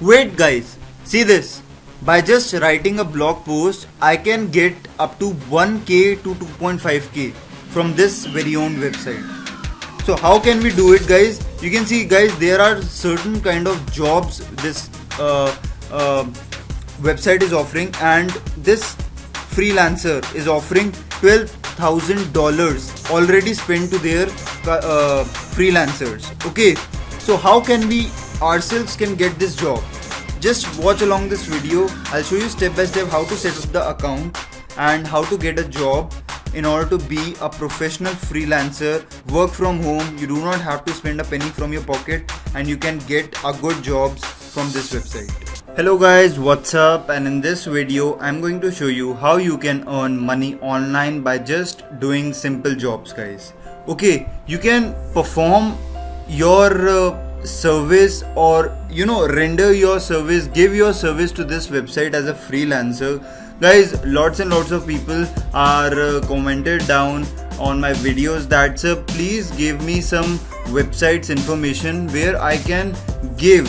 Wait guys, see this. By just writing a blog post, I can get up to 1k to 2.5k from this very own website. So how can we do it guys? You can see guys, there are certain kind of jobs this website is offering, and this freelancer is offering $12,000 already spent to their freelancers. Okay, so how can we ourselves can get this job? Just watch along this video. I'll show you step by step how to set up the account and how to get a job in order to be a professional freelancer, work from home. You do not have to spend a penny from your pocket, and you can get a good jobs from this website. Hello guys, what's up? And in this video I'm going to show you how you can earn money online by just doing simple jobs guys. Okay, you can perform your service, or render your service, give your service to this website as a freelancer. Guys, lots and lots of people are commented down on my videos that please give me some websites information where I can give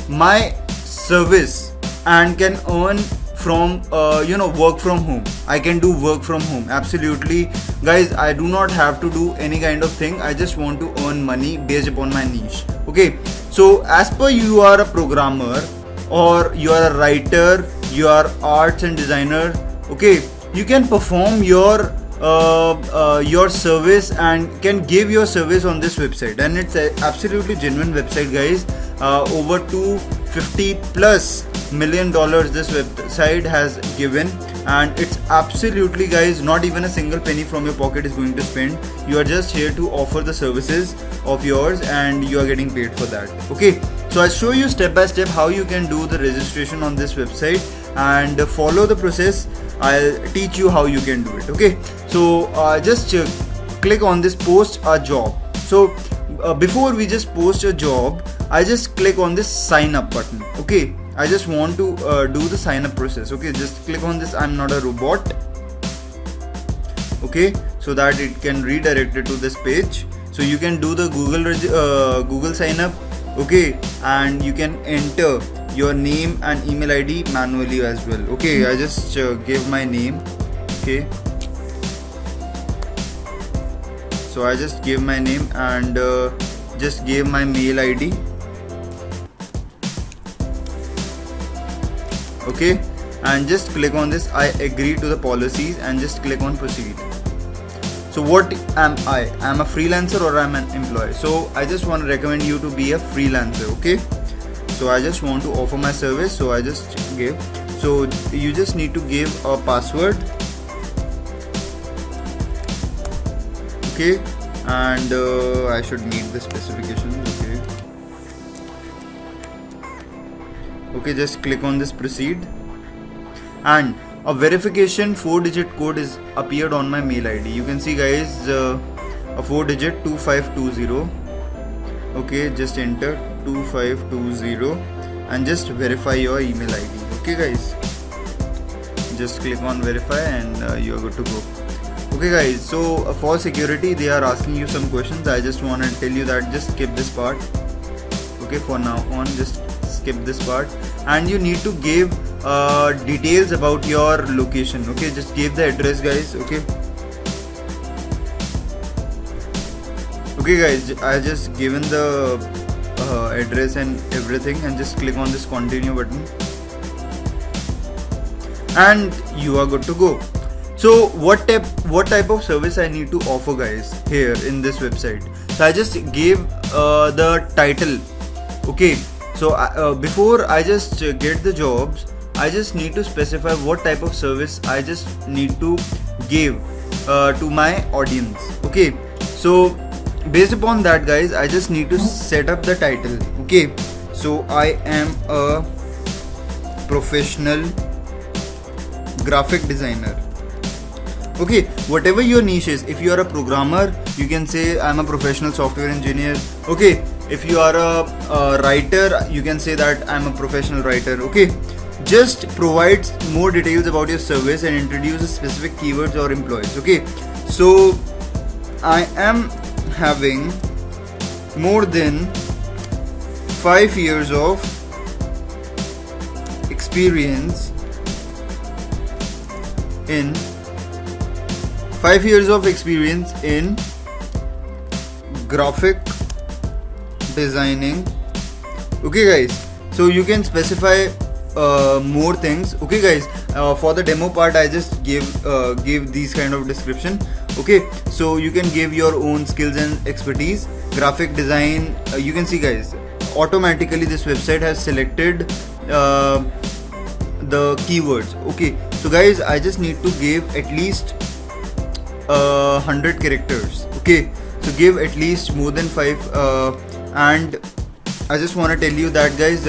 my service and can earn from work from home. I can do work from home. Absolutely guys, I do not have to do any kind of thing. I just want to earn money based upon my niche. Okay, so as per you are a programmer, or you are a writer, you are arts and designer. Okay, you can perform your service and can give your service on this website, and it's a absolutely genuine website guys. Over $250+ million this website has given, and it's absolutely guys not even a single penny from your pocket is going to spend. You are just here to offer the services of yours and you are getting paid for that. Okay, so I'll show you step by step how you can do the registration on this website, and follow the process. I'll teach you how you can do it. Okay, so just click on this post a job. So before we just post a job, I just click on this sign up button. Okay, I just want to do the sign up process. Okay, just click on this I'm not a robot. Okay, so that it can redirect it to this page. So you can do the Google sign up. Okay, and you can enter your name and email ID manually as well. Okay, I just give my name. Okay, so I just give my name and just give my mail ID. Okay, and just click on this I agree to the policies and just click on proceed. So what am I? I'm a freelancer or I'm an employee. So I just want to recommend you to be a freelancer. Okay, so I just want to offer my service, so I just give. So you just need to give a password. Okay, and I should meet the specifications. Okay, just click on this proceed, and a verification 4-digit code is appeared on my mail ID. You can see guys, a 4-digit 2520. Okay, just enter 2520 and just verify your email ID. Okay guys, just click on verify and you are good to go. Okay guys, so for security they are asking you some questions. I just want to tell you that just skip this part. Okay, for now on just skip this part, and you need to give details about your location. Okay, just give the address guys. Okay, guys, I just given the address and everything, and just click on this continue button and you are good to go. So what type of service I need to offer guys here in this website? So I just gave the title. Okay, so before I just get the jobs, I just need to specify what type of service I just need to give to my audience. Okay, so based upon that guys, I just need to set up the title. Okay, so I am a professional graphic designer. Okay, whatever your niche is. If you are a programmer, you can say I'm a professional software engineer. Okay, if you are a writer, you can say that I'm a professional writer. Okay, just provide more details about your service and introduce specific keywords or employees. Okay, so I am having more than 5 years of experience in 5 years of experience in graphic designing. Okay guys, so you can specify more things. Okay guys, for the demo part I just gave these kind of description. Okay, so you can give your own skills and expertise. Graphic design, you can see guys, automatically this website has selected the keywords. Okay, so guys, I just need to give at least 100 characters. Okay, so give at least more than 5 and I just want to tell you that guys,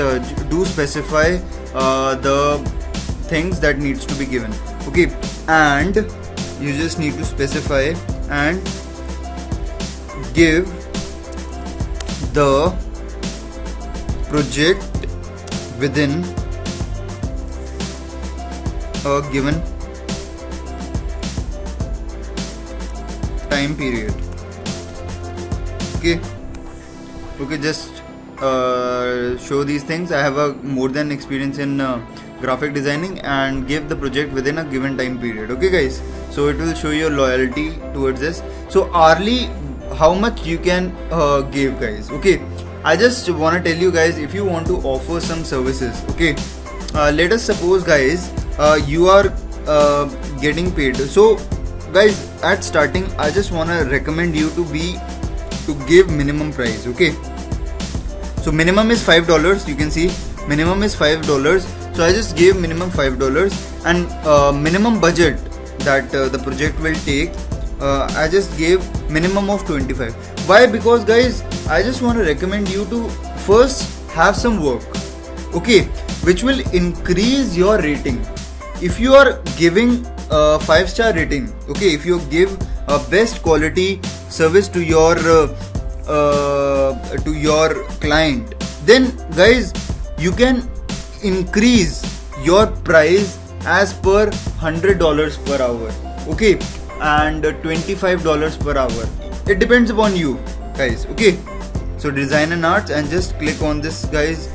do specify the things that needs to be given. Okay, and you just need to specify and give the project within a given time period. Okay, just show these things. I have a more than experience in graphic designing and give the project within a given time period. Okay guys, so it will show your loyalty towards this. So hourly, how much you can give guys. Okay, I just want to tell you guys, if you want to offer some services, okay, let us suppose guys, you are getting paid. So guys, at starting I just want to recommend you to give minimum price. Okay, so minimum is $5. You can see minimum is $5. So I just gave minimum $5 and minimum budget that the project will take, I just gave minimum of 25. Why? Because guys, I just want to recommend you to first have some work, okay, which will increase your rating. If you are giving a 5-star rating, okay, if you give a best quality service to your client, then guys, you can increase your price as per $100 per hour, okay, and $25 per hour. It depends upon you guys. Okay, so design and arts, and just click on this guys,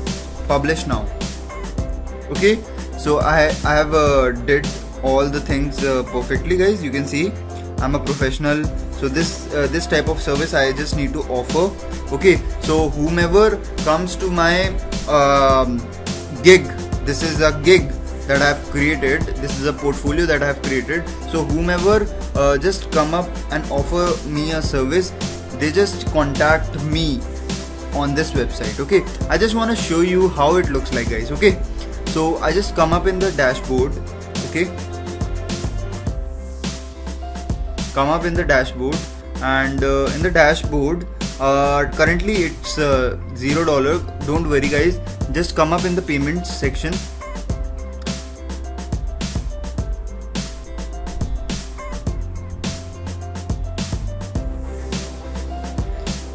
publish now. Okay, so I have did all the things perfectly guys. You can see I'm a professional, so this type of service I just need to offer. Okay, so whomever comes to my gig, this is a gig that I have created, this is a portfolio that I have created. So whomever just come up and offer me a service, they just contact me on this website. Okay, I just want to show you how it looks like guys. Okay, so I just come up in the dashboard. Okay, come up in the dashboard, and in the dashboard currently it's $0. Don't worry guys, just come up in the payments section.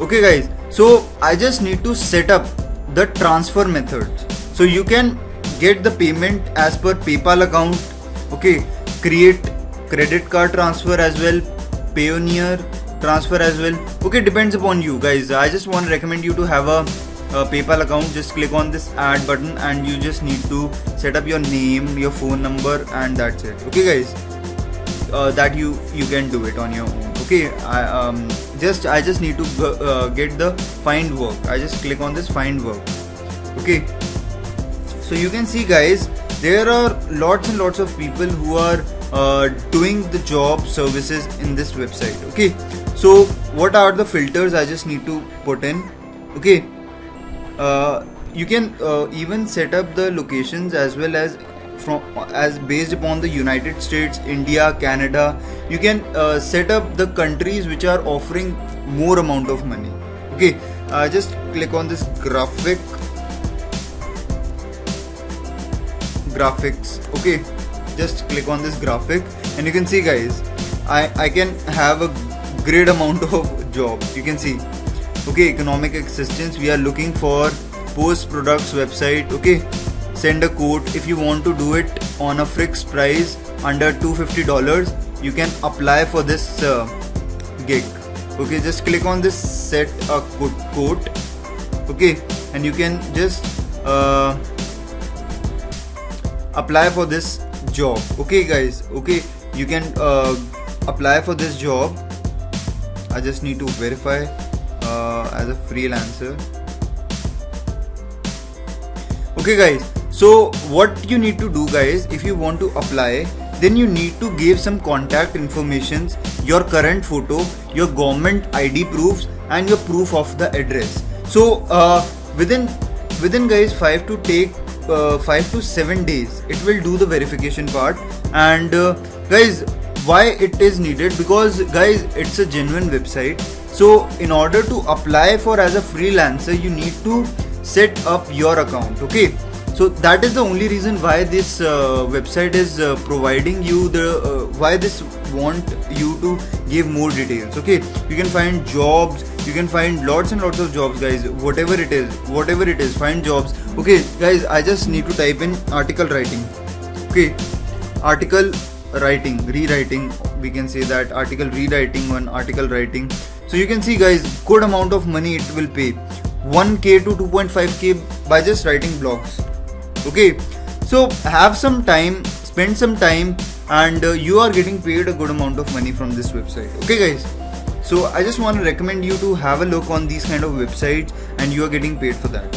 Okay guys, so I just need to set up the transfer methods, so you can get the payment as per PayPal account. Okay, create credit card transfer as well, Payoneer transfer as well. Okay, depends upon you guys. I just want to recommend you to have a PayPal account. Just click on this add button and you just need to set up your name, your phone number, and that's it. Okay guys, that you can do it on your own. Okay, I just need to get the find work. I just click on this find work. Okay, so you can see guys, there are lots and lots of people who are doing the job services in this website. Okay, so what are the filters I just need to put in? Okay, you can even set up the locations as well as based upon the United States, India, Canada. You can set up the countries which are offering more amount of money. Okay, just click on this graphics. Okay, just click on this graphic, and you can see guys, I can have a great amount of jobs. You can see. Okay, economic assistance, we are looking for post products website. Okay, send a quote. If you want to do it on a fixed price under $250, you can apply for this gig. Okay, just click on this set a quote. Okay, and you can just apply for this job. Okay guys, okay, you can apply for this job. I just need to verify as a freelancer. Okay guys, so what you need to do guys, if you want to apply, then you need to give some contact informations, your current photo, your government ID proofs, and your proof of the address. So within guys 5 to 7 days it will do the verification part. And guys, why it is needed? Because guys, it's a genuine website. So in order to apply for as a freelancer, you need to set up your account. Okay, so that is the only reason why this website is providing you the why this want you to give more details. Okay, you can find jobs, you can find lots and lots of jobs guys, whatever it is, find jobs. Okay guys, I just need to type in article writing. Okay, article writing, rewriting, we can say that, article rewriting, one article writing. So you can see guys, good amount of money it will pay, 1k to 2.5k by just writing blogs. Okay, so have some time, spend some time, and you are getting paid a good amount of money from this website. Okay guys, so I just want to recommend you to have a look on these kind of websites, and you are getting paid for that.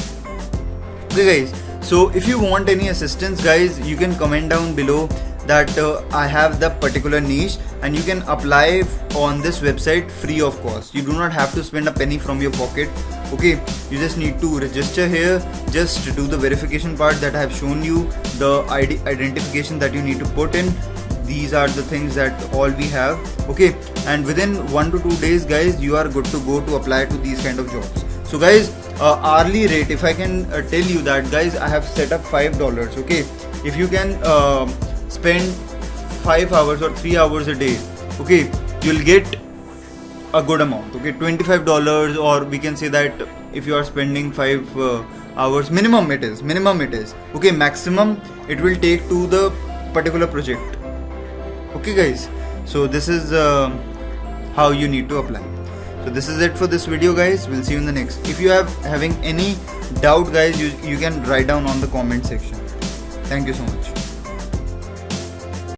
Okay guys, so if you want any assistance guys, you can comment down below that I have the particular niche, and you can apply on this website free of cost. You do not have to spend a penny from your pocket. Okay, you just need to register here, just to do the verification part that I have shown you, the identification that you need to put in. These are the things that all we have. Okay, and within 1 to 2 days guys, you are good to go to apply to these kind of jobs. So guys, hourly rate, if I can tell you that guys, I have set up $5. Okay, if you can spend 5 hours or 3 hours a day, okay, you'll get a good amount. Okay, $25, or we can say that if you are spending 5 hours, minimum it is. Okay, maximum it will take to the particular project. Okay guys, so this is how you need to apply. So this is it for this video guys, we'll see you in the next. If you have having any doubt guys, you can write down on the comment section. Thank you so much.